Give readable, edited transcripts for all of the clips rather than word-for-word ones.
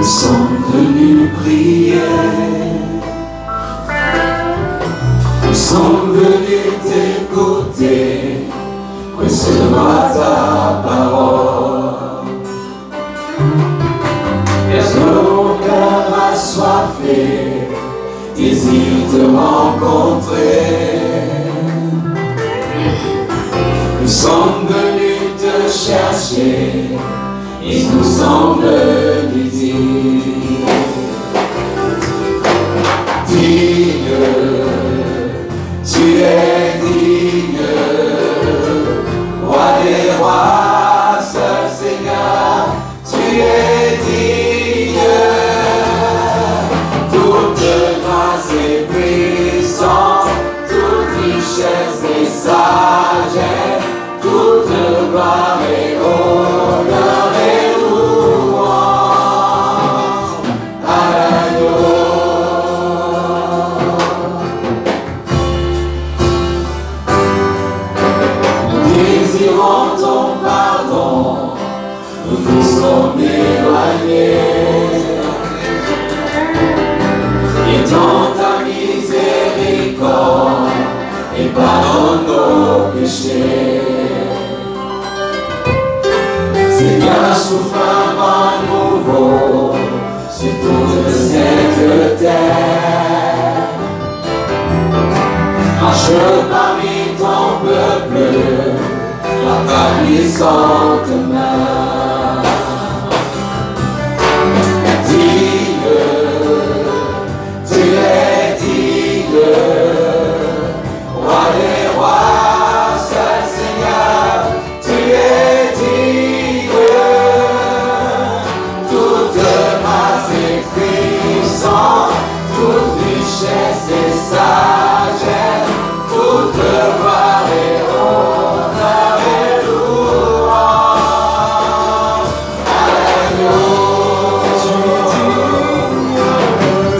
Nous sommes venus prier. Nous sommes venus t'écouter. Recevoir ta parole. Nos cœurs assoiffés désirent te rencontrer. Nous sommes venus te chercher et nous sommes venus dire: digne, tu es digne, roi des rois, seul Seigneur, tu es digne. Toute grâce et puissance, toute richesse et sagesse, toute gloire et honneur et louange à l'agneau. Nous désirons ton pardon, nous nous sommes éloignés. Et dans ta miséricorde, et pardonne nos péchés. Seigneur, souffle un vent nouveau sur toute cette terre. Marche parmi ton peuple, par ta puissante main. Digne, tu es digne, roi des rois, seul Seigneur, tu es digne. Toute grâce et puissance, toute richesse et sagesse, toute gloire et honneur et louange à l'agneau.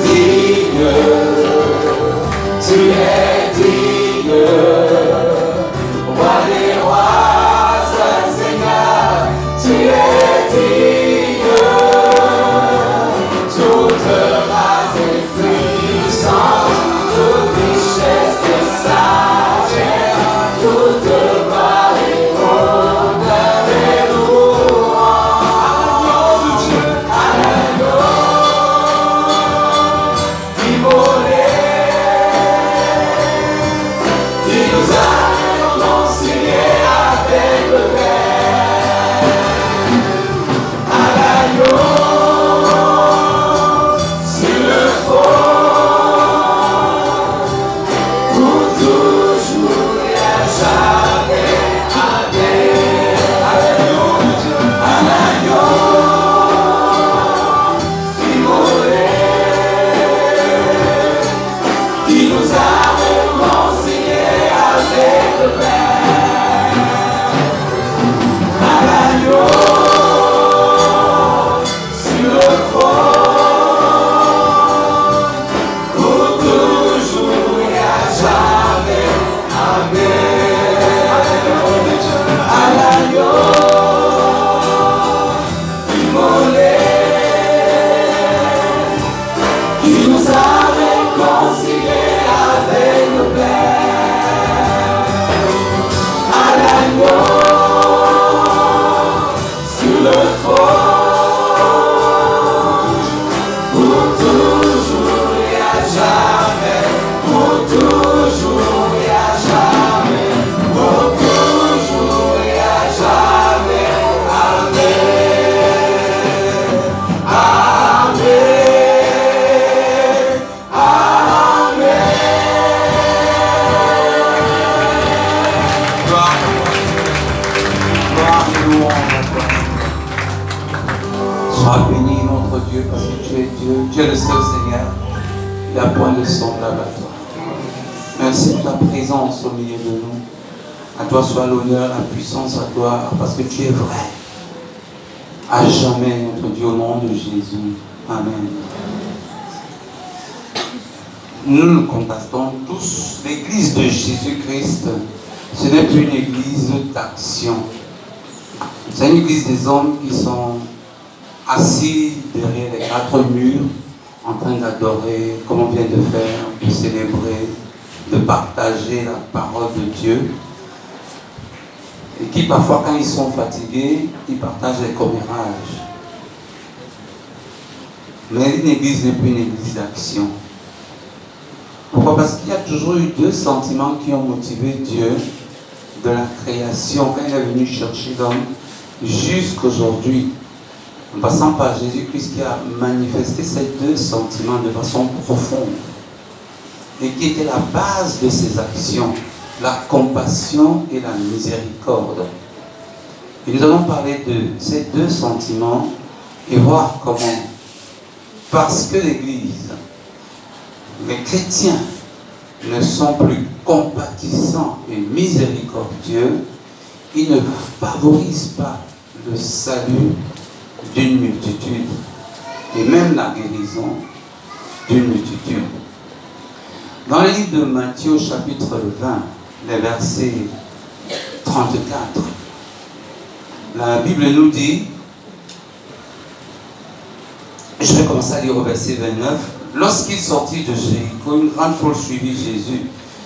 Digne, tu es digne, roi des rois, seul Seigneur, tu es digne. Toute grâce et puissance, toute richesse et sagesse, toute gloire et honneur et louange à l'agneau immolé, qui nous a réconciliés avec le Père. À l'agneau sur le trône, pour toujours et à jamais. Amen. À l'agneau immolé, qui nous a réconciliés avec le Père. À l'agneau sur le trône, pour toujours et à jamais. Amen. À l'agneau immolé, qui nous a réconciliés avec le Père. À l'agneau sur le trône, pour toujours et à jamais, pour toujours et à jamais, pour toujours et à jamais. Amen. Amen. Amen. Gloire et louange à toi. Sois béni, notre Dieu, parce que tu es Dieu. Tu es le seul Seigneur. Il n'y a point de semblable à toi. Merci de ta présence au milieu de nous. À toi soit l'honneur, la puissance, la gloire, parce que tu es vrai. À jamais, notre Dieu, au nom de Jésus. Amen. Nous le constatons tous, l'église de Jésus-Christ, ce n'est plus une église d'action. C'est une église des hommes qui sont assis derrière les 4 murs, en train d'adorer, comme on vient de faire, de célébrer, de partager la parole de Dieu. Et qui parfois, quand ils sont fatigués, ils partagent les commérages. Mais une église n'est plus une église d'action. Pourquoi? Parce qu'il y a toujours eu 2 sentiments qui ont motivé Dieu de la création, quand il est venu chercher l'homme, jusqu'aujourd'hui, en passant par Jésus-Christ qui a manifesté ces 2 sentiments de façon profonde et qui était la base de ses actions, la compassion et la miséricorde. Et nous allons parler de ces 2 sentiments et voir comment, parce que l'Église, les chrétiens ne sont plus compatissants et miséricordieux, ils ne favorisent pas le salut d'une multitude et même la guérison d'une multitude. Dans le livre de Matthieu chapitre 20, les versets 34, la Bible nous dit, je vais commencer à lire au verset 29, lorsqu'il sortit de Jéricho, une grande foule suivit Jésus.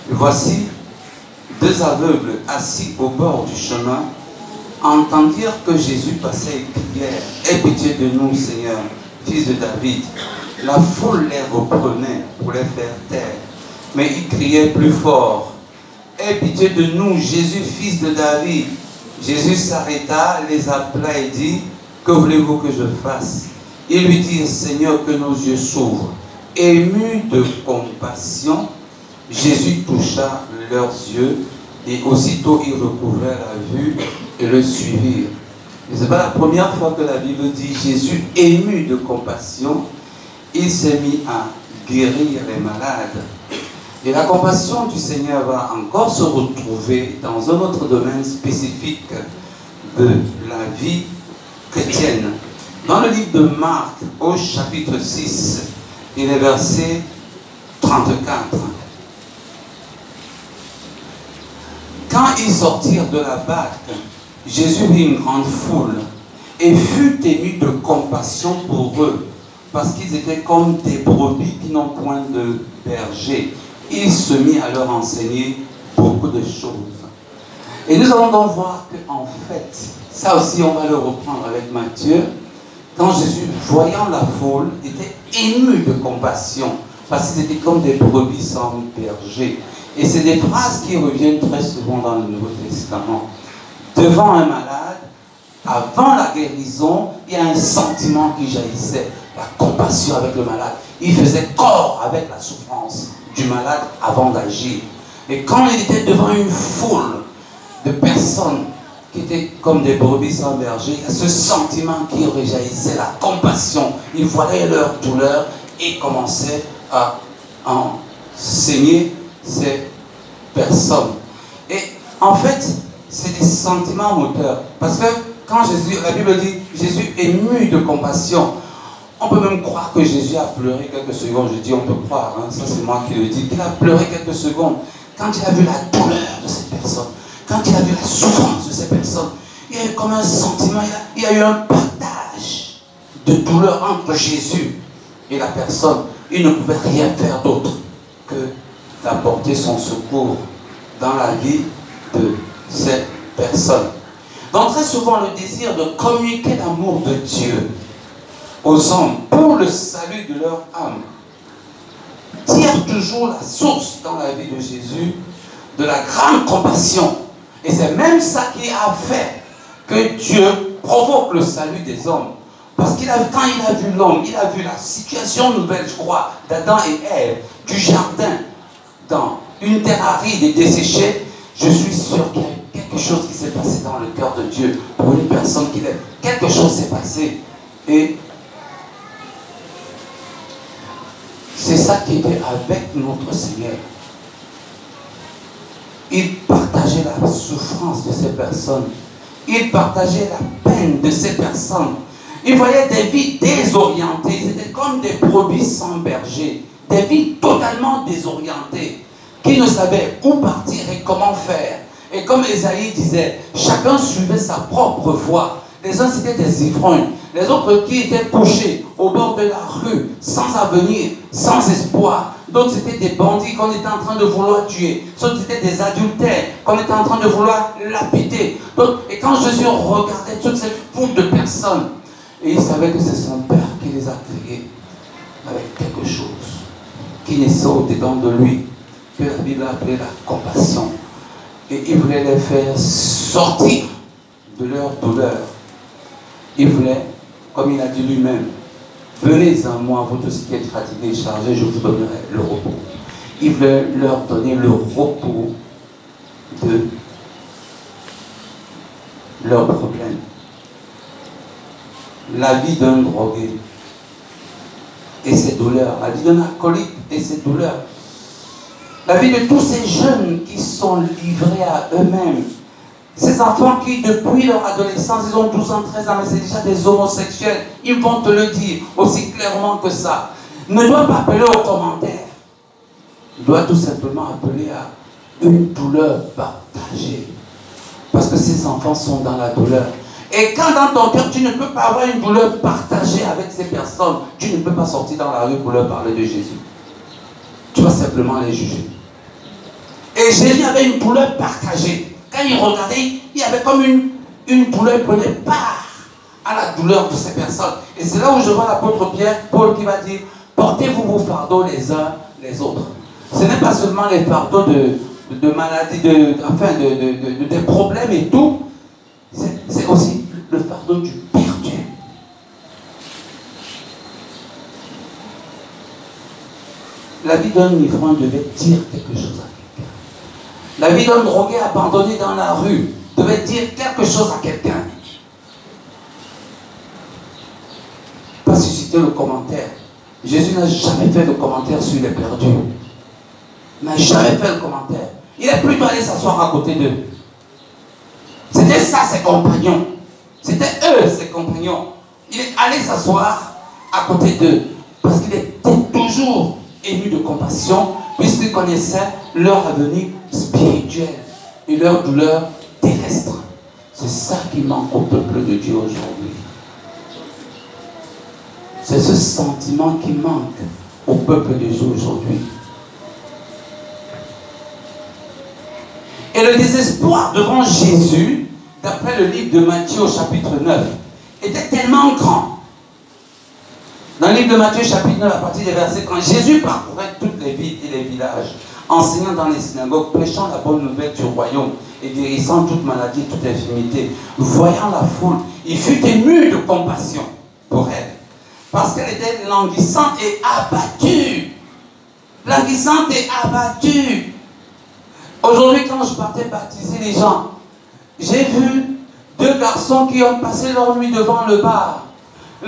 Et voici 2 aveugles assis au bord du chemin entendirent que Jésus passait et crièrent, « Aie pitié de nous, Seigneur, fils de David. » La foule les reprenait pour les faire taire, mais ils criaient plus fort, « Aie pitié de nous, Jésus, fils de David. » Jésus s'arrêta, les appela et dit, « Que voulez-vous que je fasse ?» Ils lui dirent, « Seigneur, que nos yeux s'ouvrent. » Ému de compassion, Jésus toucha leurs yeux et aussitôt ils recouvrèrent la vue et le suivirent. Ce n'est pas la première fois que la Bible dit Jésus, ému de compassion, il s'est mis à guérir les malades. Et la compassion du Seigneur va encore se retrouver dans un autre domaine spécifique de la vie chrétienne. Dans le livre de Marc, au chapitre 6, et les versets 34. Quand ils sortirent de la barque, Jésus vit une grande foule et fut ému de compassion pour eux, parce qu'ils étaient comme des brebis qui n'ont point de berger. Il se mit à leur enseigner beaucoup de choses. Et nous allons donc voir qu'en fait, ça aussi on va le reprendre avec Matthieu, quand Jésus, voyant la foule, était ému de compassion, parce qu'ils étaient comme des brebis sans berger. Et c'est des phrases qui reviennent très souvent dans le Nouveau Testament. Devant un malade, avant la guérison, il y a un sentiment qui jaillissait, la compassion avec le malade. Il faisait corps avec la souffrance du malade avant d'agir. Et quand il était devant une foule de personnes qui étaient comme des brebis sans berger, il y a ce sentiment qui rejaillissait, la compassion. Il voyait leur douleur et commençait à enseigner ces personnes. Et en fait, c'est des sentiments moteurs. Parce que quand Jésus, la Bible dit, Jésus ému de compassion, on peut même croire que Jésus a pleuré quelques secondes. Je dis on peut croire, hein, ça c'est moi qui le dis, qu'il a pleuré quelques secondes quand il a vu la douleur de cette personne. Quand il a vu la souffrance de ces personnes, il y a eu comme un sentiment, il y a eu un partage de douleur entre Jésus et la personne. Il ne pouvait rien faire d'autre que d'apporter son secours dans la vie de ces personnes. Donc très souvent, le désir de communiquer l'amour de Dieu aux hommes pour le salut de leur âme tire toujours la source dans la vie de Jésus de la grande compassion. Et c'est même ça qui a fait que Dieu provoque le salut des hommes. Parce quand il a vu l'homme, il a vu la situation nouvelle, je crois, d'Adam et Ève, du jardin, dans une terre aride et desséchée, je suis sûr qu'il y a eu quelque chose qui s'est passé dans le cœur de Dieu pour une personne qu'il aime. Quelque chose s'est passé. Et c'est ça qui était avec notre Seigneur. Il partageait la souffrance de ces personnes. Il partageait la peine de ces personnes. Il voyait des vies désorientées. Ils étaient comme des brebis sans berger. Des vies totalement désorientées. Qui ne savaient où partir et comment faire. Et comme Ésaïe disait, chacun suivait sa propre voie. Les uns c'était des ivrognes, les autres qui étaient couchés au bord de la rue, sans avenir, sans espoir. D'autres c'était des bandits qu'on était en train de vouloir tuer. D'autres c'était des adultères qu'on était en train de vouloir lapider. Et quand Jésus regardait toute cette foule de personnes, et il savait que c'est son Père qui les a créés avec quelque chose qui naissait au-dedans de lui, que la Bible a appelé la compassion. Et il voulait les faire sortir de leur douleur. Il voulait, comme il a dit lui-même, venez à moi, vous tous qui êtes fatigués et chargés, je vous donnerai le repos. Il voulait leur donner le repos de leurs problèmes. La vie d'un drogué et ses douleurs, la vie d'un alcoolique et ses douleurs, la vie de tous ces jeunes qui sont livrés à eux-mêmes, ces enfants qui depuis leur adolescence, ils ont 12 ans, 13 ans, mais c'est déjà des homosexuels, ils vont te le dire aussi clairement que ça. Ne doit pas appeler aux commentaires, il doit tout simplement appeler à une douleur partagée, parce que ces enfants sont dans la douleur. Et quand dans ton cœur, tu ne peux pas avoir une douleur partagée avec ces personnes, tu ne peux pas sortir dans la rue pour leur parler de Jésus. Tu vas simplement les juger. Et Jésus avait une douleur partagée. Quand il regardait, il y avait comme une douleur, il prenait part à la douleur de ces personnes. Et c'est là où je vois l'apôtre Pierre, Paul qui va dire, portez-vous vos fardeaux les uns les autres. Ce n'est pas seulement les fardeaux de maladies, des problèmes et tout. C'est aussi le fardeau du perdu. La vie d'un ivrogne devait dire quelque chose à quelqu'un. La vie d'un drogué abandonné dans la rue devait dire quelque chose à quelqu'un. Pas susciter le commentaire. Jésus n'a jamais fait de commentaire sur les perdus. Il n'a jamais fait le commentaire. Il est plutôt allé s'asseoir à côté d'eux. C'était ça ses compagnons. C'était eux ses compagnons. Il est allé s'asseoir à côté d'eux. Parce qu'il était toujours ému de compassion, puisqu'il connaissait leur avenir spirituel et leur douleur terrestre. C'est ça qui manque au peuple de Dieu aujourd'hui. C'est ce sentiment qui manque au peuple de Dieu aujourd'hui. Et le désespoir devant Jésus, d'après le livre de Matthieu au chapitre 9, était tellement grand. Dans le livre de Matthieu chapitre 9, à partir des versets 30, Jésus parcourait toutes les villes et les villages, enseignant dans les synagogues, prêchant la bonne nouvelle du royaume et guérissant toute maladie, toute infirmité. Voyant la foule, il fut ému de compassion pour elle, parce qu'elle était languissante et abattue. Languissante et abattue. Aujourd'hui, quand je partais baptiser les gens, j'ai vu deux garçons qui ont passé leur nuit devant le bar.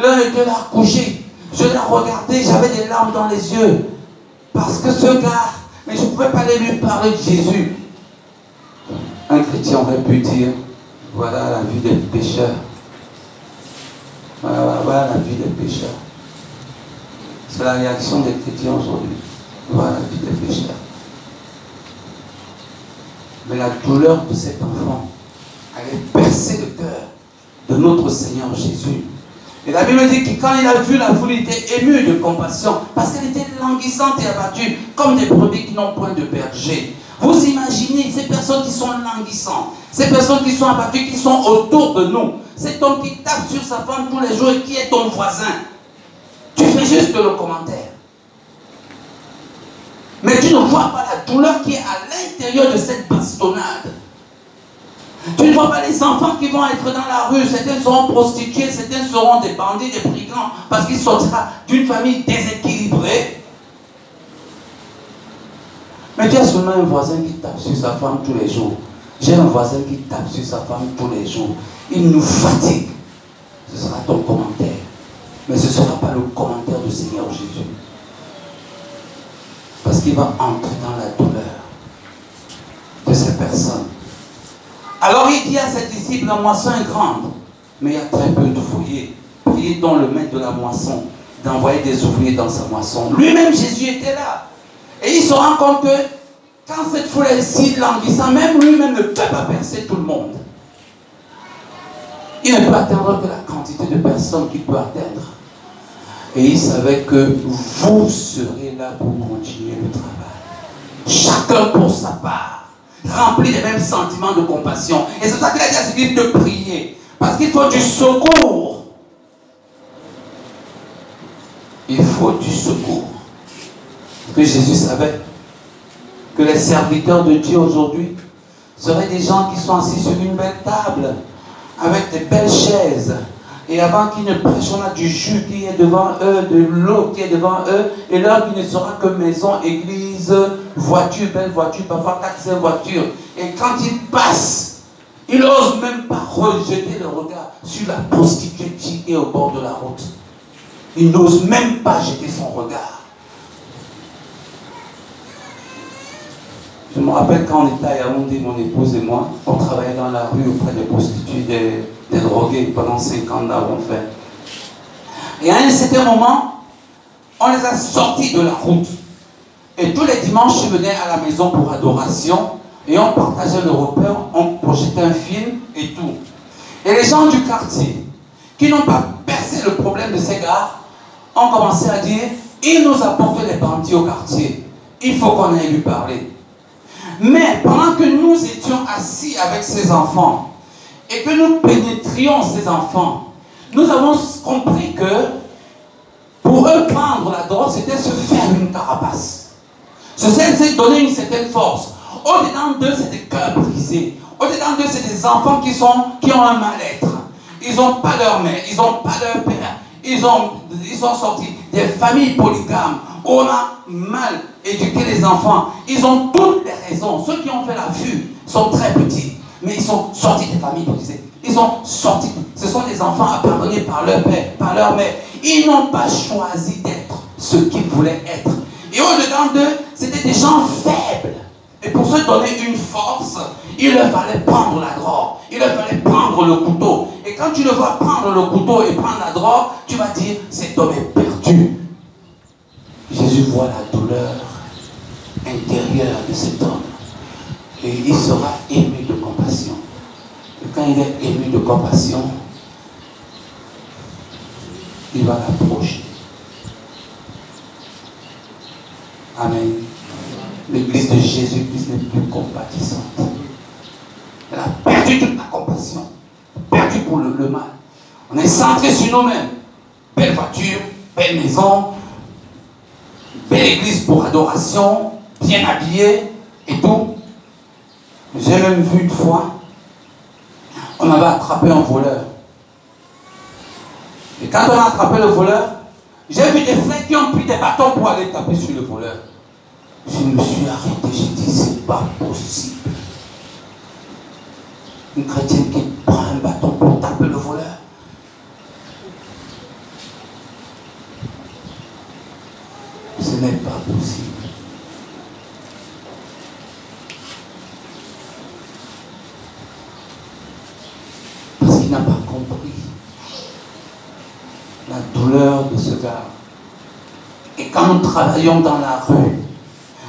L'un était là couché. Je l'ai regardé, j'avais des larmes dans les yeux. Parce que ce gars, mais je ne pouvais pas aller lui parler de Jésus. Un chrétien aurait pu dire, voilà la vie des pécheurs. Voilà la vie des pécheurs. C'est la réaction des chrétiens aujourd'hui. Voilà la vie des pécheurs. Mais la douleur de cet enfant allait percer le cœur de notre Seigneur Jésus. Et la Bible dit que quand il a vu la foule, il était ému de compassion, parce qu'elle était languissante et abattue, comme des brebis qui n'ont point de berger. Vous imaginez ces personnes qui sont languissantes, ces personnes qui sont abattues, qui sont autour de nous, cet homme qui tape sur sa femme tous les jours et qui est ton voisin. Tu fais juste le commentaire. Mais tu ne vois pas la douleur qui est à l'intérieur de cette bastonnade. Tu ne vois pas les enfants qui vont être dans la rue. Certains seront prostitués, certains seront des bandits, des brigands, parce qu'ils sortiront d'une famille déséquilibrée. Mais tu as seulement un voisin qui tape sur sa femme tous les jours. J'ai un voisin qui tape sur sa femme tous les jours. Il nous fatigue. Ce sera ton commentaire. Mais ce ne sera pas le commentaire du Seigneur Jésus. Parce qu'il va entrer dans la douleur de ces personnes. Alors il dit à ses disciples, la moisson est grande, mais il y a très peu d'ouvriers. Priez donc le maître de la moisson d'envoyer des ouvriers dans sa moisson. Lui-même, Jésus était là. Et il se rend compte que quand cette foule est si languissante, même lui-même ne peut pas percer tout le monde. Il ne peut atteindre que la quantité de personnes qu'il peut atteindre. Et il savait que vous serez là pour continuer le travail. Chacun pour sa part, rempli des mêmes sentiments de compassion. Et c'est ça qu'il a dit à ses disciples de prier. Parce qu'il faut du secours. Il faut du secours. Parce que Jésus savait que les serviteurs de Dieu aujourd'hui seraient des gens qui sont assis sur une belle table, avec des belles chaises. Et avant qu'ils ne prêchent, on a du jus qui est devant eux, de l'eau qui est devant eux. Et là, qui ne sera que maison, église, voiture, belle voiture, parfois 4-5 voitures. Et quand ils passent, ils n'osent même pas rejeter le regard sur la prostituée qui est au bord de la route. Ils n'osent même pas jeter son regard. Je me rappelle quand on était à Yaoundé, mon épouse et moi, on travaillait dans la rue auprès des prostituées, des drogués pendant 5 ans d'avant fait. Et à un certain moment, on les a sortis de la route. Et tous les dimanches, ils venaient à la maison pour adoration et on partageait le repas, on projetait un film et tout. Et les gens du quartier, qui n'ont pas percé le problème de ces gars, ont commencé à dire, il nous apporte des bandits au quartier, il faut qu'on aille lui parler. Mais pendant que nous étions assis avec ces enfants et que nous pénétrions ces enfants, nous avons compris que pour eux, prendre la drogue, c'était se faire une carapace. C'est donner une certaine force. Au-dedans d'eux, c'est des cœurs brisés. Au-dedans d'eux, c'est des enfants qui ont un mal-être. Ils n'ont pas leur mère, ils n'ont pas leur père. Ils sont sortis des familles polygames où on a mal éduqué les enfants. Ils ont toutes les raisons. Ceux qui ont fait la vue sont très petits, mais ils sont sortis des familles brisées. Ils sont sortis. Ce sont des enfants abandonnés par leur père, par leur mère. Ils n'ont pas choisi d'être ce qu'ils voulaient être. Et au-dedans d'eux, c'était des gens faibles. Et pour se donner une force, il leur fallait prendre la drogue. Il leur fallait prendre le couteau. Et quand tu le vois prendre le couteau et prendre la drogue, tu vas dire, cet homme est perdu. Jésus voit la douleur intérieure de cet homme. Et il sera ému de compassion. Et quand il est ému de compassion, il va l'approcher. Amen. L'église de Jésus-Christ n'est plus compatissante. Elle a perdu toute la compassion. Perdu pour le mal. On est centré sur nous-mêmes. Belle voiture, belle maison, belle église pour adoration, bien habillée et tout. J'ai même vu une fois, on avait attrapé un voleur. Et quand on a attrapé le voleur, j'ai vu des frères qui ont pris des bâtons pour aller taper sur le voleur. Je me suis arrêté, j'ai dit, c'est pas possible. Une chrétienne qui prend un bâton pour taper le voleur. Ce n'est pas possible. Parce qu'il n'a pas compris la douleur de ce gars. Et quand nous travaillions dans la rue,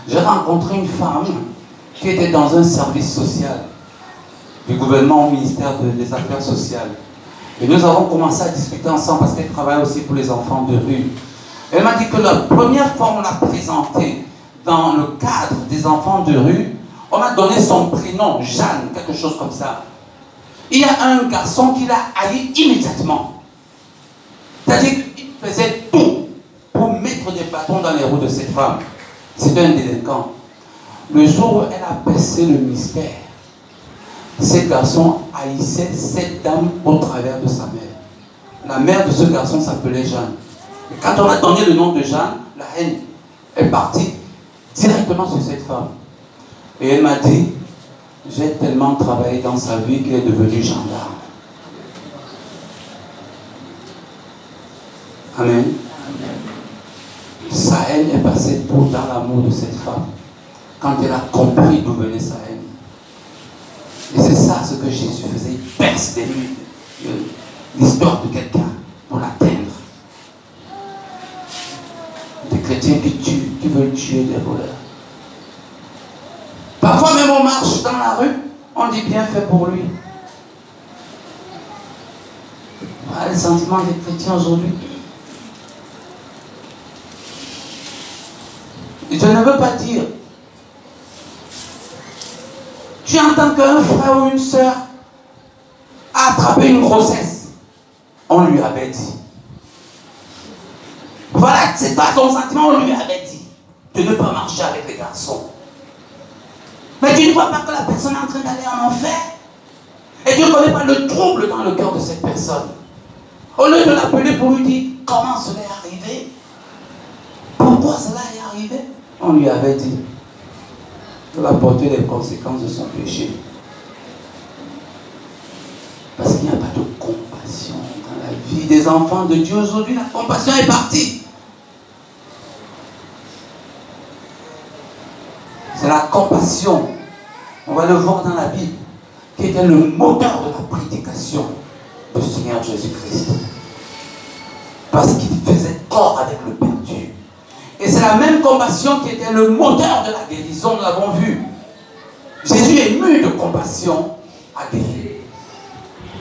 j'ai rencontré une femme qui était dans un service social du gouvernement au ministère des Affaires sociales. Et nous avons commencé à discuter ensemble parce qu'elle travaille aussi pour les enfants de rue. Elle m'a dit que la première fois on l'a présentée dans le cadre des enfants de rue, on a donné son prénom, Jeanne, quelque chose comme ça. Il y a un garçon qui l'a haï immédiatement. C'est-à-dire qu'il faisait tout pour mettre des bâtons dans les roues de cette femme. C'était un délinquant. Le jour où elle a percé le mystère, ce garçon haïssait cette dame au travers de sa mère. La mère de ce garçon s'appelait Jeanne. Et quand on a donné le nom de Jeanne, la haine est partie directement sur cette femme. Et elle m'a dit, j'ai tellement travaillé dans sa vie qu'elle est devenue gendarme. Amen. Sa haine est passée tout dans l'amour de cette femme. Quand elle a compris d'où venait sa haine. Et c'est ça ce que Jésus faisait. Il perce des nuits l'histoire de quelqu'un pour l'atteindre. Des chrétiens qui tuent, qui veulent tuer des voleurs. Parfois même on marche dans la rue, on dit bien fait pour lui. Voilà les sentiments des chrétiens aujourd'hui. Je ne veux pas dire. Tu entends qu'un frère ou une soeur a attrapé une grossesse. On lui avait dit. Voilà, c'est pas ton sentiment, on lui avait dit de ne pas marcher avec les garçons. Mais tu ne vois pas que la personne est en train d'aller en enfer. Et tu ne connais pas le trouble dans le cœur de cette personne. Au lieu de l'appeler pour lui dire comment cela est arrivé, pourquoi cela est arrivé, on lui avait dit de la porter les conséquences de son péché. Parce qu'il n'y a pas de compassion dans la vie des enfants de Dieu. Aujourd'hui, la compassion est partie. C'est la compassion, on va le voir dans la Bible, qui était le moteur de la prédication du Seigneur Jésus-Christ. Parce qu'il faisait corps avec le perdu. Et c'est la même compassion qui était le moteur de la guérison, nous l'avons vu. Jésus est ému de compassion à guérir.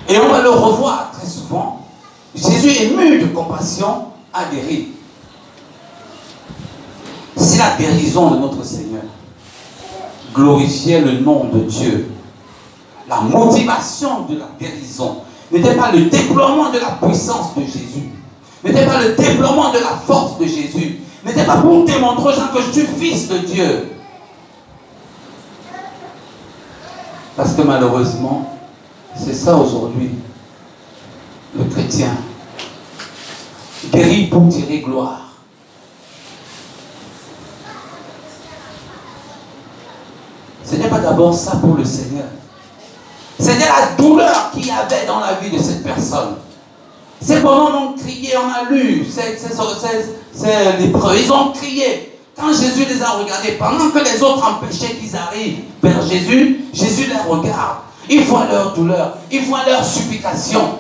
Et on va le revoir très souvent. Jésus est ému de compassion à guérir. C'est la guérison de notre Seigneur. Glorifier le nom de Dieu. La motivation de la guérison n'était pas le déploiement de la puissance de Jésus, n'était pas le déploiement de la force de Jésus, n'était pas pour démontrer aux gens que je suis fils de Dieu. Parce que malheureusement, c'est ça aujourd'hui, le chrétien. Guéri pour tirer gloire. Ce n'est pas d'abord ça pour le Seigneur. C'était la douleur qu'il y avait dans la vie de cette personne. C'est pendant qu'on criait, on a lu, c'est lépreux, ils ont crié. Quand Jésus les a regardés, pendant que les autres empêchaient qu'ils arrivent vers Jésus, Jésus les regarde. Il voit leur douleur, il voit leur supplication.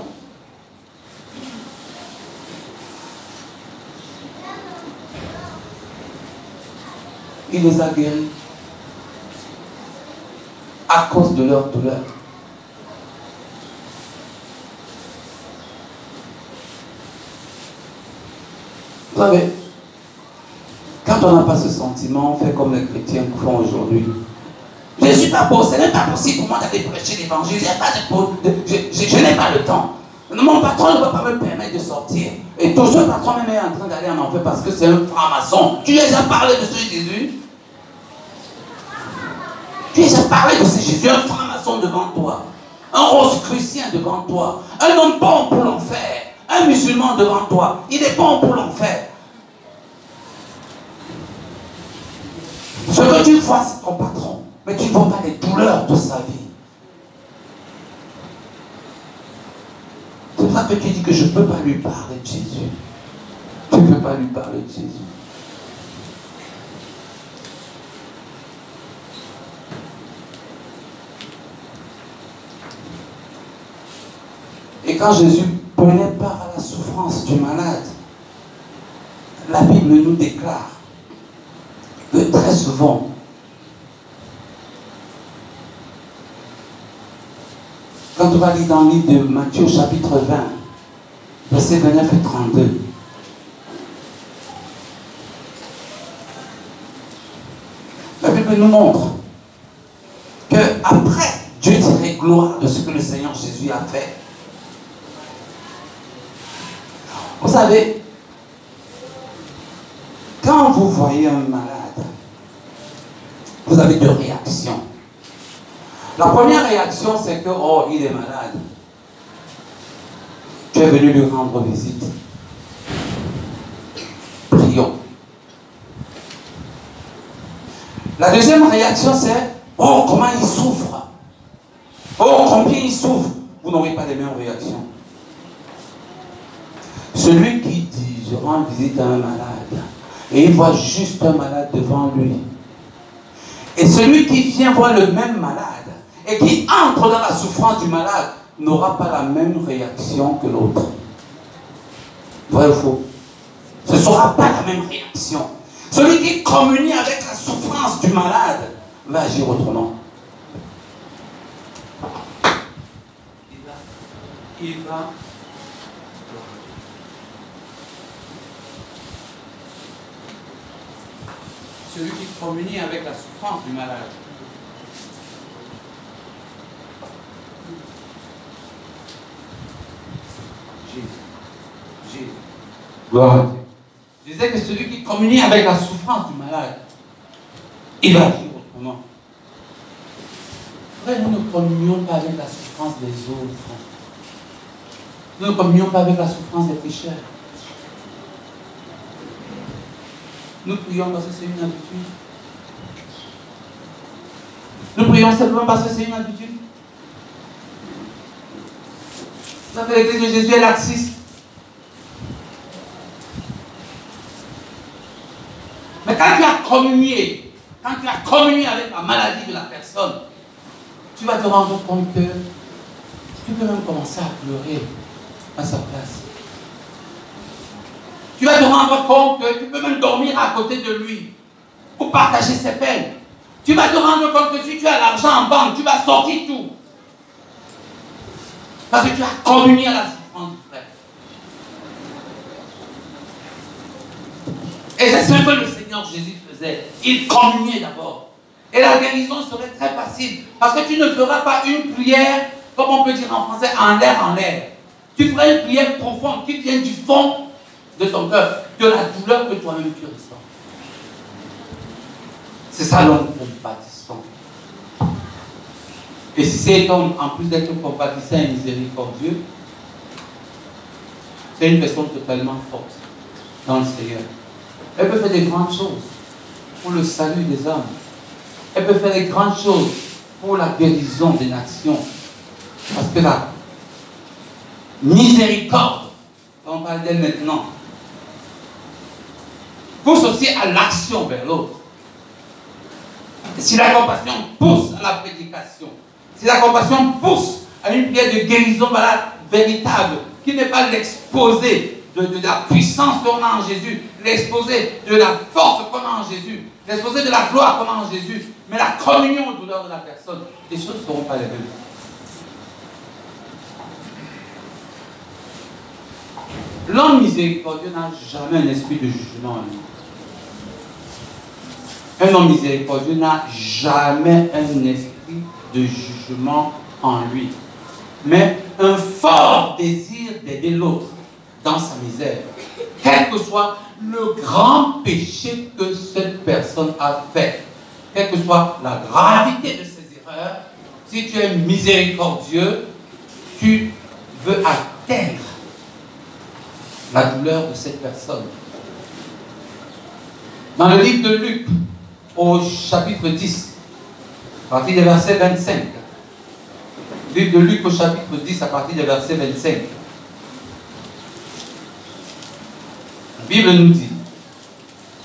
Il les a guéris à cause de leur douleur. Vous savez, quand on n'a pas ce sentiment, on fait comme les chrétiens font aujourd'hui. Je ne suis pas beau, ce n'est pas possible pour moi d'aller prêcher l'évangile. Je n'ai pas le temps. Mon patron ne va pas me permettre de sortir. Et tout ce patron même est en train d'aller en enfer parce que c'est un franc-maçon. Tu as déjà parlé de ce Jésus? Tu as déjà parlé de ce Jésus, un franc-maçon devant toi, un rosicrucien devant toi, un homme bon pour l'enfer, un musulman devant toi, il est bon pour l'enfer. Ce que tu vois, c'est ton patron, mais tu ne vois pas les douleurs de sa vie. C'est pour ça que tu dis que je ne peux pas lui parler de Jésus. Tu ne peux pas lui parler de Jésus. Et quand Jésus prenait part à la souffrance du malade, la Bible nous déclare que très souvent, quand on va lire dans le livre de Matthieu chapitre 20, versets 29 et 32, la Bible nous montre que après Dieu tirait gloire de ce que le Seigneur Jésus a fait. Vous savez, quand vous voyez un malade, vous avez deux réactions. La première réaction, c'est que, oh, il est malade. Tu es venu lui rendre visite. Prions. La deuxième réaction, c'est, oh, comment il souffre. Oh, combien il souffre. Vous n'aurez pas les mêmes réactions. Celui qui dit, je rends visite à un malade, et il voit juste un malade devant lui. Et celui qui vient voir le même malade, et qui entre dans la souffrance du malade, n'aura pas la même réaction que l'autre. Vrai ou faux? Ce ne sera pas la même réaction. Celui qui communie avec la souffrance du malade va agir autrement. Il va Celui qui communie avec la souffrance du malade. Jésus. Gloire à Dieu. Je disais que celui qui communie avec la souffrance du malade, il va agir autrement. Frère, nous ne communions pas avec la souffrance des autres. Nous ne communions pas avec la souffrance des pécheurs. Nous prions parce que c'est une habitude. Nous prions simplement parce que c'est une habitude. Vous savez, l'église de Jésus est laxiste. Mais quand tu as communié avec la maladie de la personne, tu vas te rendre compte que tu peux même commencer à pleurer à sa place. Tu vas te rendre compte que tu peux même dormir à côté de lui pour partager ses peines. Tu vas te rendre compte que si tu as l'argent en banque, tu vas sortir tout. Parce que tu as communié à la souffrance du frère. Et c'est ce que le Seigneur Jésus faisait. Il communiait d'abord. Et la guérison serait très facile. Parce que tu ne feras pas une prière, comme on peut dire en français, en l'air. Tu feras une prière profonde qui vient du fond de ton cœur, de la douleur que toi-même tu ressens. C'est ça l'homme compatissant. Et si cet homme, en plus d'être compatissant et miséricordieux, c'est une personne totalement forte dans le Seigneur. Elle peut faire des grandes choses pour le salut des âmes. Elle peut faire des grandes choses pour la guérison des nations. Parce que la miséricorde, on parle d'elle maintenant, pousse aussi à l'action vers l'autre. Si la compassion pousse à la prédication, si la compassion pousse à une prière de guérison véritable, qui n'est pas l'exposé de la puissance qu'on a en Jésus, l'exposé de la force qu'on a en Jésus, l'exposé de la gloire qu'on a en Jésus, mais la communion aux douleurs de la personne, les choses ne seront pas les mêmes. L'homme miséricordieux n'a jamais un esprit de jugement en lui. Un homme miséricordieux n'a jamais un esprit de jugement en lui, mais un fort désir d'aider l'autre dans sa misère, quel que soit le grand péché que cette personne a fait, quelle que soit la gravité de ses erreurs. Si tu es miséricordieux, tu veux atteindre la douleur de cette personne. Dans le livre de Luc, au chapitre 10, à partir du verset 25. Livre de Luc au chapitre 10, à partir du verset 25. La Bible nous dit,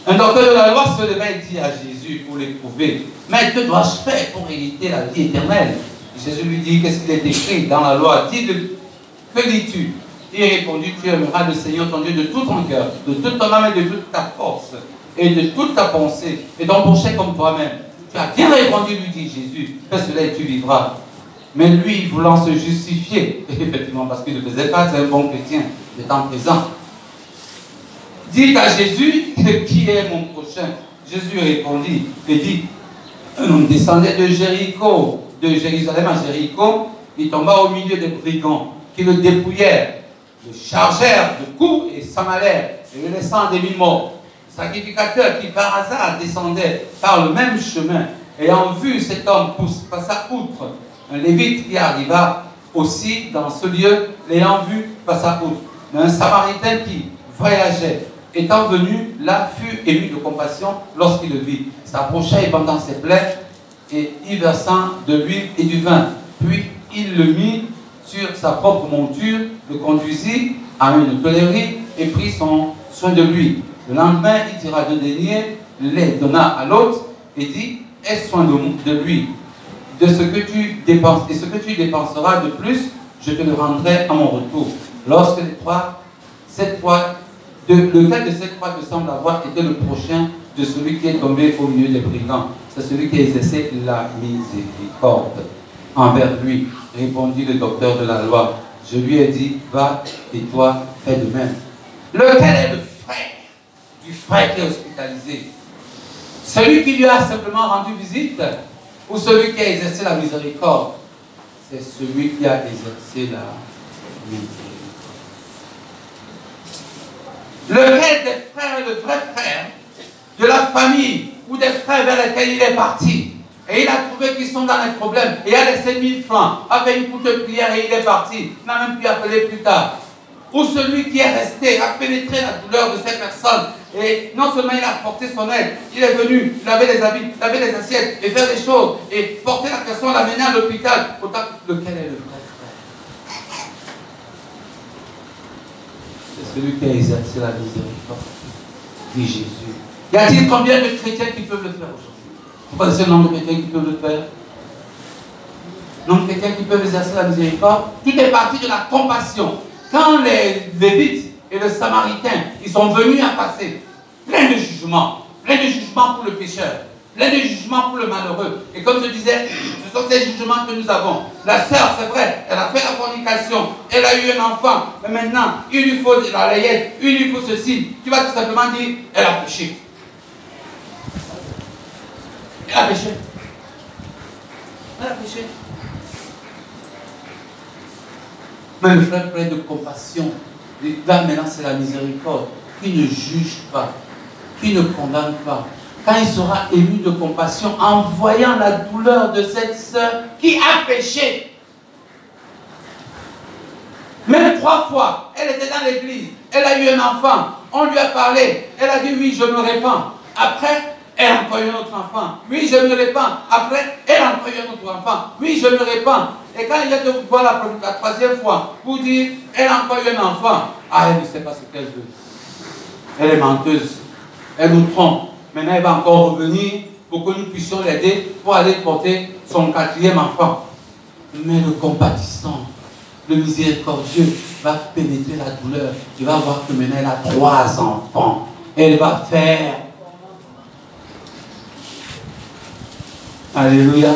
un docteur de la loi se leva et dit à Jésus pour l'éprouver, mais que dois-je faire pour hériter la vie éternelle? Jésus lui dit, qu'est-ce qu'il est écrit dans la loi? Que dis-tu? Il répondit, tu aimeras le Seigneur ton Dieu de tout ton cœur, de toute ton âme et de toute ta force, et de toute ta pensée, et ton prochain comme toi-même. Tu as bien répondu, lui dit Jésus, fais cela et tu vivras. Mais lui, voulant se justifier, effectivement, parce qu'il ne faisait pas un bon chrétien de temps présent, dit à Jésus, qui est mon prochain? Jésus répondit et dit, un homme descendait de Jéricho, de Jérusalem à Jéricho, il tomba au milieu des brigands qui le dépouillèrent, le chargèrent de coups et s'amalèrent, et le laissant des mille morts. Le sacrificateur qui par hasard descendait par le même chemin, ayant vu cet homme passa outre. Un lévite qui arriva aussi dans ce lieu, l'ayant vu, passa outre. Mais un samaritain qui voyageait, étant venu là, fut ému de compassion lorsqu'il le vit. S'approcha et pendant ses plaies, et y versant de l'huile et du vin. Puis il le mit sur sa propre monture, le conduisit à une hôtellerie et prit son soin de lui. Le lendemain, il tira 2 deniers, les donna à l'autre et dit, aie soin de lui. De ce que tu dépenses, et ce que tu dépenseras de plus, je te le rendrai à mon retour. Lorsque lequel de ces trois te semble avoir été le prochain de celui qui est tombé au milieu des brigands? C'est celui qui a exercé la miséricorde envers lui, répondit le docteur de la loi. Je lui ai dit, va et toi, fais de même. Lequel est le frère du frère qui est hospitalisé? Celui qui lui a simplement rendu visite ou celui qui a exercé la miséricorde? C'est celui qui a exercé la miséricorde. Lequel des frères est le vrai frère de la famille ou des frères vers lesquels il est parti? Et il a trouvé qu'ils sont dans les problèmes. Et il a laissé 1000 francs, a fait une courte prière et il est parti. Il n'a même pu appeler plus tard. Ou celui qui est resté, a pénétré la douleur de ces personnes. Et non seulement il a porté son aide, il est venu laver les habits, laver les assiettes et faire des choses. Et porter la personne, l'amener à l'hôpital. Lequel est le vrai frère? C'est celui qui a exercé la miséricorde, dit Jésus. Y a-t-il combien de chrétiens qui peuvent le faire aujourd'hui? Vous connaissez le nombre de chrétiens qui peuvent le faire? Le nombre de chrétiens qui peuvent exercer la miséricorde? Tout est parti de la compassion. Quand les Lévites et les Samaritains, ils sont venus à passer, plein de jugements pour le pécheur, plein de jugements pour le malheureux. Et comme je disais, ce sont ces jugements que nous avons. La sœur, c'est vrai, elle a fait la fornication, elle a eu un enfant, mais maintenant, il lui faut la layette, il lui faut ceci. Tu vas tout simplement dire, elle a péché. Elle a péché. Elle a péché. Mais le frère plein de compassion, là maintenant c'est la miséricorde, qui ne juge pas, qui ne condamne pas. Quand il sera ému de compassion en voyant la douleur de cette sœur qui a péché. Même 3 fois, elle était dans l'église, elle a eu un enfant, on lui a parlé, elle a dit oui, je me répands. Après, elle a encore eu un autre enfant. Oui, je me répands. Après, elle a encore eu un autre enfant. Oui, je me répands. Et quand il y a de voir la 3e fois, pour dire, elle a encore eu un enfant. Ah, elle ne sait pas ce qu'elle veut. Elle est menteuse. Elle nous trompe. Maintenant, elle va encore revenir pour que nous puissions l'aider pour aller porter son 4e enfant. Mais le compatissant, le miséricordieux va pénétrer la douleur. Il va voir que maintenant, elle a 3 enfants. Elle va faire. Alléluia.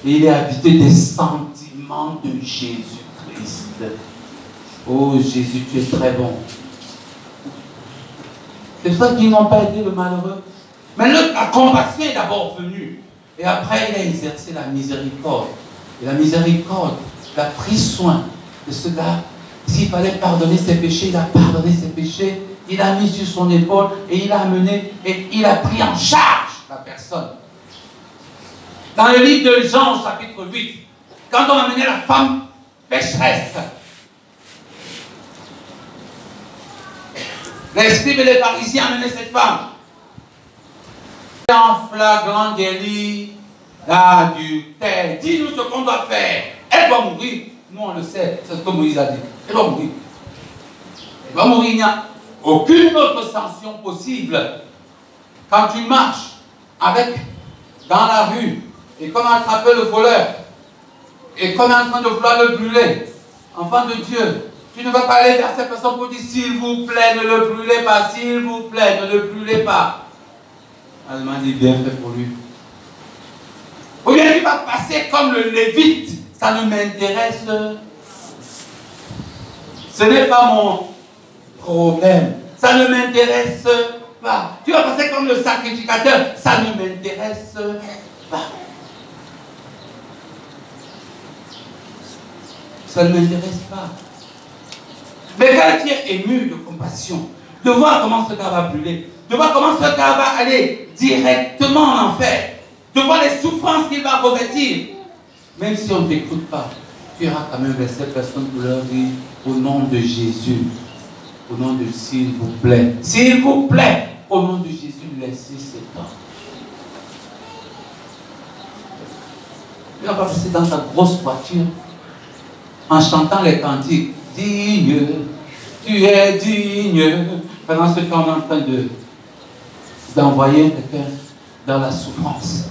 Et il est habité des sentiments de Jésus-Christ. Oh Jésus, tu es très bon. C'est pour ça qu'ils n'ont pas aidé le malheureux. Mais la compassion est d'abord venue. Et après, il a exercé la miséricorde. Et la miséricorde, il a pris soin de ce gars. S'il fallait pardonner ses péchés, il a pardonné ses péchés. Il a mis sur son épaule et il a amené et il a pris en charge la personne. Dans le livre de Jean, chapitre 8, quand on a amené la femme pécheresse, les scribes et les pharisiens amenaient cette femme en flagrant délit d'adultère. Dis-nous ce qu'on doit faire. Elle va mourir. Nous, on le sait. C'est ce que Moïse a dit. Elle va mourir. Elle va mourir. Il n'y a aucune autre sanction possible. Quand tu marches dans la rue, et comme attraper le voleur, et comme en train de vouloir le brûler, enfant de Dieu, tu ne vas pas aller vers cette personne pour dire s'il vous plaît, ne le brûlez pas, s'il vous plaît, ne le brûlez pas. Elle m'a dit bien fait pour lui. Ou bien il va passer comme le Lévite, ça ne m'intéresse. Ce n'est pas mon problème, ça ne m'intéresse pas. Tu vas passer comme le sacrificateur, ça ne m'intéresse pas. Ça ne m'intéresse pas. Mais quand tu es ému de compassion, de voir comment ce gars va brûler, de voir comment ce gars va aller directement en enfer, de voir les souffrances qu'il va revêtir, même si on ne t'écoute pas, tu iras quand même vers cette personne pour leur dire au nom de Jésus, au nom de s'il vous plaît, au nom de Jésus, laissez cet homme. Tu n'as pas passé dans ta grosse voiture en chantant les cantiques. Digne, tu es digne. Pendant ce temps, on est en train d'envoyer quelqu'un dans la souffrance.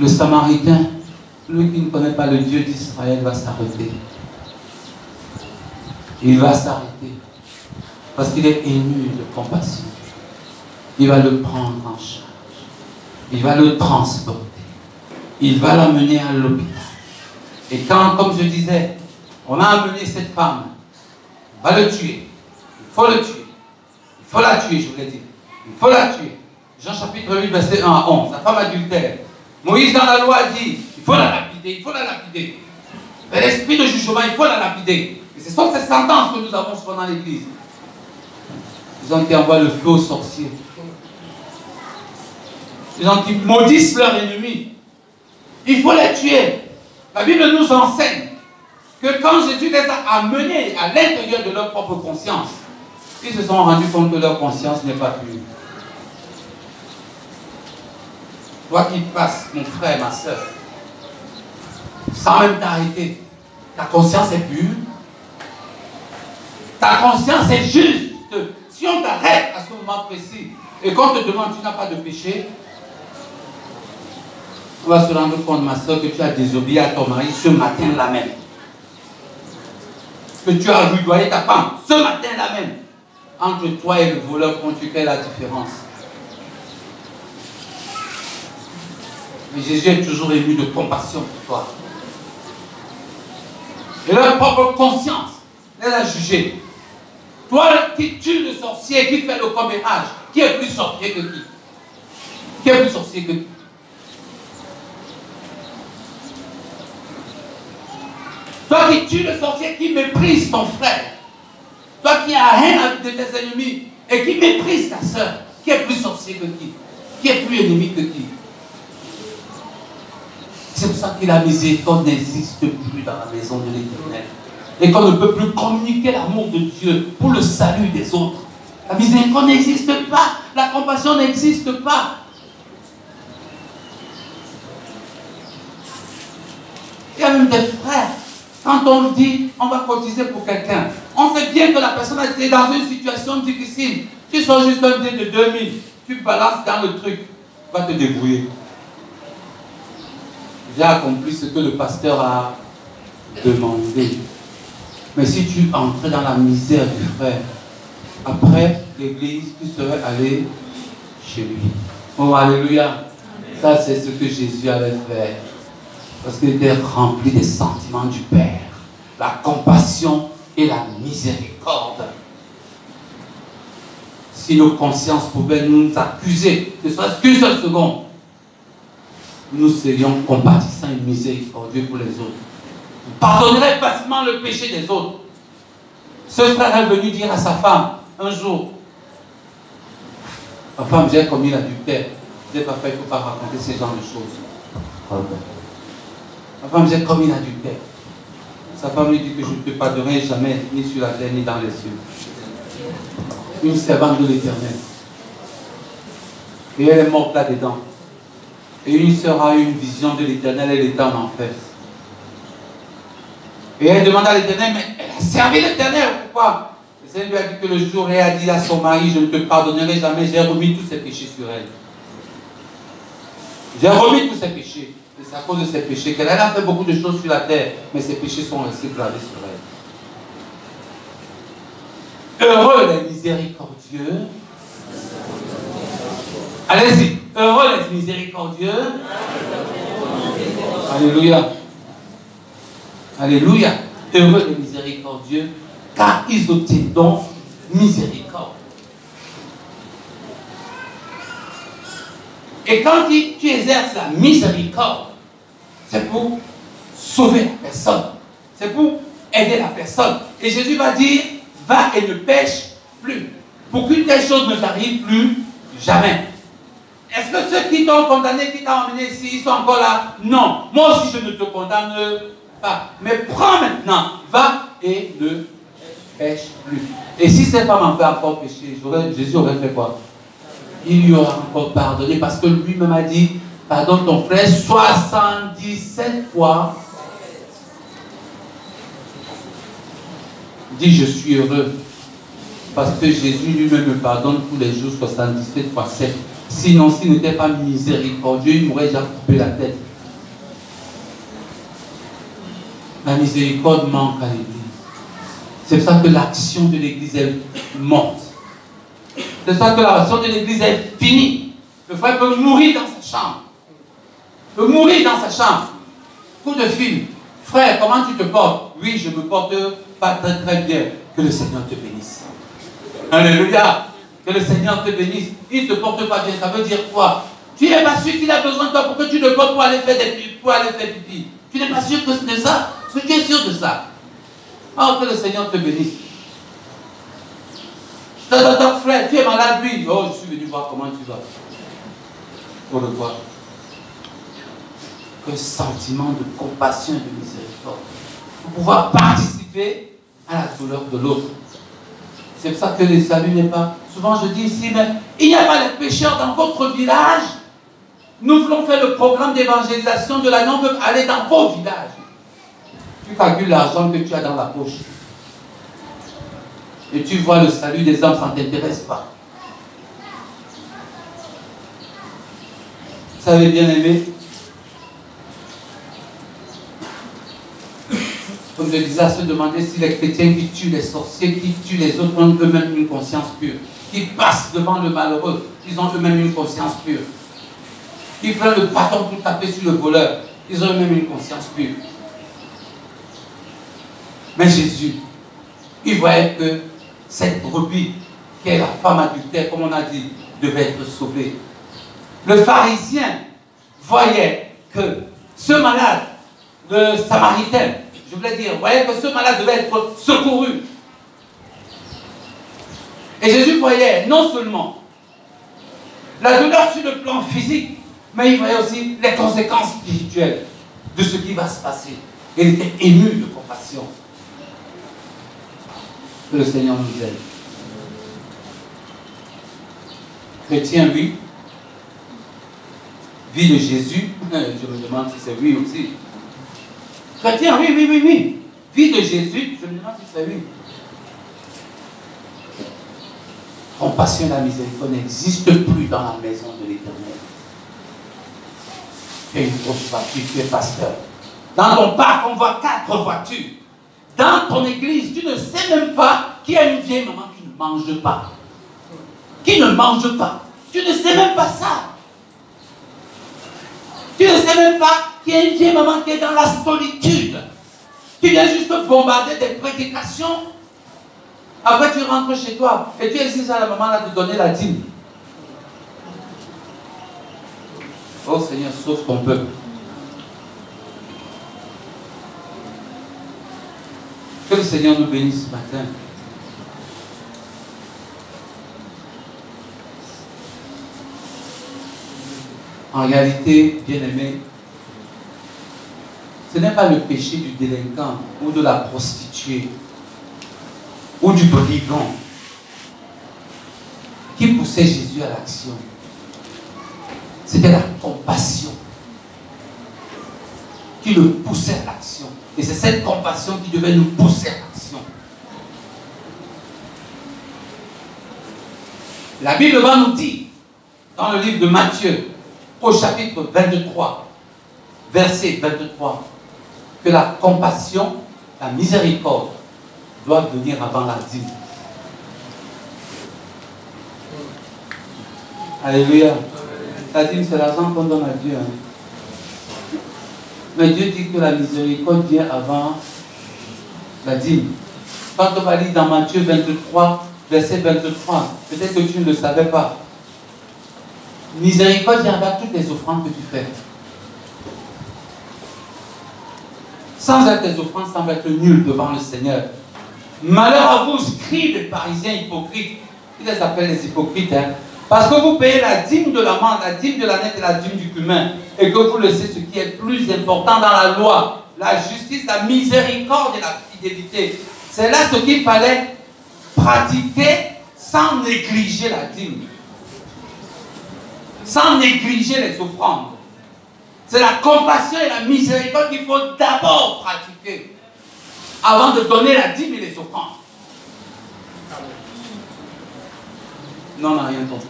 Le Samaritain, lui qui ne connaît pas le Dieu d'Israël, va s'arrêter. Il va s'arrêter. Parce qu'il est ému de compassion. Il va le prendre en charge. Il va le transporter. Il va l'amener à l'hôpital. Et quand, comme je disais, On a amené cette femme. On va le tuer. Il faut le tuer. Il faut la tuer, je vous l'ai dit. Il faut la tuer. Jean chapitre 8, verset 1 à 11. La femme adultère. Moïse dans la loi dit, il faut la lapider, il faut la lapider. Mais l'esprit de jugement, il faut la lapider. Et ce sont ces sentences que nous avons souvent dans l'église. Ils ont qui envoient le feu aux sorciers. Ils ont qui maudissent leurs ennemis. Il faut les tuer. La Bible nous enseigne que quand Jésus les a amenés à l'intérieur de leur propre conscience, ils se sont rendus compte que leur conscience n'est pas pure. Toi qui passes, mon frère, ma soeur, sans même t'arrêter, ta conscience est pure. Ta conscience est juste. Si on t'arrête à ce moment précis et qu'on te demande, tu n'as pas de péché, on va se rendre compte, ma soeur, que tu as désobéi à ton mari ce matin-là même. Que tu as rudoyé ta femme ce matin-là même. Entre toi et le voleur, quelle est la différence? Mais Jésus est toujours ému de compassion pour toi. Et leur propre conscience les a jugés. Toi qui tues le sorcier, qui fait le commérage, qui est plus sorcier que qui? Qui est plus sorcier que qui? Toi qui tues le sorcier, qui méprise ton frère. Toi qui as haine de tes ennemis et qui méprise ta soeur, qui est plus sorcier que qui? Qui est plus ennemi que qui? C'est pour ça que la miséricorde n'existe plus dans la maison de l'Éternel. Et qu'on ne peut plus communiquer l'amour de Dieu pour le salut des autres. La miséricorde n'existe pas. La compassion n'existe pas. Il y a même des frères. Quand on dit, on va cotiser pour quelqu'un, on sait bien que la personne a été dans une situation difficile. Tu sors juste un dé de 2000, tu balances dans le truc, tu vas te débrouiller. J'ai accompli ce que le pasteur a demandé. Mais si tu entrais dans la misère du frère, après l'église, tu serais allé chez lui. Oh, alléluia. Ça, c'est ce que Jésus avait fait. Parce qu'il était rempli des sentiments du Père. La compassion et la miséricorde. Si nos consciences pouvaient nous accuser, ne serait-ce qu'une seule seconde, nous serions compatissants et miséricordieux pour les autres. Nous pardonnerions facilement le péché des autres. Ce frère est venu dire à sa femme, un jour, ma femme, j'ai commis l'adultère. Je n'ai pas fait, il ne faut pas raconter ce genre de choses. Ma femme, j'ai commis l'adultère. Sa femme lui dit que je ne te pardonnerai jamais, ni sur la terre, ni dans les cieux. Une servante de l'Éternel. Et elle est morte là-dedans. Et une sœur a eu une vision de l'Éternel, elle était en enfer. Et elle demande à l'Éternel, mais elle a servi l'Éternel, pourquoi? Le Seigneur lui a dit que le jour où elle a dit à son mari, je ne te pardonnerai jamais, j'ai remis tous ses péchés sur elle. J'ai remis tous ses péchés. Et c'est à cause de ses péchés qu'elle a fait beaucoup de choses sur la terre, mais ses péchés sont restés gravés sur elle. Heureux les miséricordieux. Allez-y. Heureux les miséricordieux. Alléluia. Alléluia. Heureux les miséricordieux, car ils obtiendront miséricorde. Et quand tu exerces la miséricorde, c'est pour sauver la personne. C'est pour aider la personne. Et Jésus va dire, va et ne pêche plus. Pour qu'une telle chose ne t'arrive plus jamais. Est-ce que ceux qui t'ont condamné, qui t'ont emmené ici, ils sont encore là? Non. Moi aussi, je ne te condamne pas. Mais prends maintenant, va et ne pêche plus. Et si cette femme en fait encore pécher, Jésus aurait fait quoi? Il lui aura encore pardonné parce que lui-même a dit, pardonne ton frère 77 fois. Il dit, je suis heureux parce que Jésus lui-même me pardonne tous les jours 77 fois 7. Sinon, s'il n'était pas miséricordieux, il m'aurait déjà coupé la tête. La miséricorde manque à l'Église. C'est pour ça que l'action de l'Église est morte. C'est pour ça que l'action de l'Église est finie. Le frère peut mourir dans sa chambre. Peut mourir dans sa chambre. Coup de fil. Frère, comment tu te portes? Oui, je me porte pas très très bien. Que le Seigneur te bénisse. Alléluia. Que le Seigneur te bénisse. Il ne te porte pas bien. Ça veut dire quoi? Tu n'es pas sûr qu'il a besoin de toi pour que tu le portes pour aller faire pipi. Tu n'es pas sûr que c'est de ça? Est-ce que tu es sûr de ça? Oh, que le Seigneur te bénisse. Ton frère, tu es malade, lui. Oh, je suis venu voir comment tu vas. Pour le voir. Un sentiment de compassion et de miséricorde. Pour pouvoir participer à la douleur de l'autre. C'est pour ça que le salut n'est pas... Souvent je dis ici, mais il n'y a pas de pécheurs dans votre village. Nous voulons faire le programme d'évangélisation de l'année. On veut aller dans vos villages. Tu calcules l'argent que tu as dans la poche. Et tu vois le salut des hommes, ça ne t'intéresse pas. Vous savez, bien aimé, comme je disais, à se demander si les chrétiens qui tuent les sorciers, qui tuent les autres, ont eux-mêmes une conscience pure. Qui passent devant le malheureux, ils ont eux-mêmes une conscience pure. Qui prennent le bâton pour taper sur le voleur, ils ont eux-mêmes une conscience pure. Mais Jésus, il voyait que cette brebis, qui est la femme adultère, comme on a dit, devait être sauvée. Le pharisien voyait que ce malade, le samaritain, je voulais dire, voyait que ce malade devait être secouru. Et Jésus voyait non seulement la douleur sur le plan physique, mais il voyait aussi les conséquences spirituelles de ce qui va se passer. Il était ému de compassion. Que le Seigneur nous aide. Chrétien, oui. Vie de Jésus, je me demande si c'est oui aussi. Chrétien, oui. Vie de Jésus, je me demande si c'est oui. Compassion et la miséricorde n'existent plus dans la maison de l'Éternel. Tu es une grosse voiture, tu es pasteur. Dans ton parc, on voit 4 voitures. Dans ton église, tu ne sais même pas qu'il y a une vieille maman qui ne mange pas. Qui ne mange pas. Tu ne sais même pas ça. Tu ne sais même pas qu'il y a une vieille maman qui est dans la solitude. Qui vient juste bombarder des prédications. Après, tu rentres chez toi et tu exiges à la maman là de donner la dîme. Oh Seigneur, sauve ton peuple. Que le Seigneur nous bénisse ce matin. En réalité, bien-aimé, ce n'est pas le péché du délinquant ou de la prostituée ou du brigand qui poussait Jésus à l'action. C'était la compassion qui le poussait à l'action. Et c'est cette compassion qui devait nous pousser à l'action. La Bible va nous dire, dans le livre de Matthieu, au chapitre 23, verset 23, que la compassion, la miséricorde, doit venir avant la dîme. Alléluia. La dîme, c'est l'argent qu'on donne à Dieu. Hein. Mais Dieu dit que la miséricorde vient avant la dîme. Quand on va lire dans Matthieu 23, verset 23, peut-être que tu ne le savais pas. Miséricorde vient avant toutes les offrandes que tu fais. Sans être tes offrandes, semble être nul devant le Seigneur. Malheur à vous, scribes et pharisiens hypocrites. Ils les appellent les hypocrites, hein. Parce que vous payez la dîme de l'amande, la dîme de l'année et la dîme du cumin. Et que vous laissez ce qui est plus important dans la loi, la justice, la miséricorde et la fidélité. C'est là ce qu'il fallait pratiquer sans négliger la dîme. Sans négliger les offrandes. C'est la compassion et la miséricorde qu'il faut d'abord pratiquer avant de donner la dîme et les offrandes. Non, on n'a rien compris.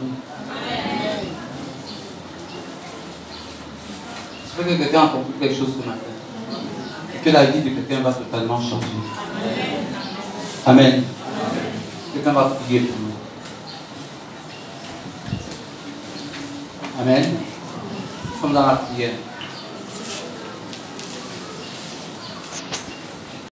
J'espère que quelqu'un a compris quelque chose ce matin. Et que la vie de quelqu'un va totalement changer. Amen. Quelqu'un va prier pour nous. Amen. Nous sommes dans la prière.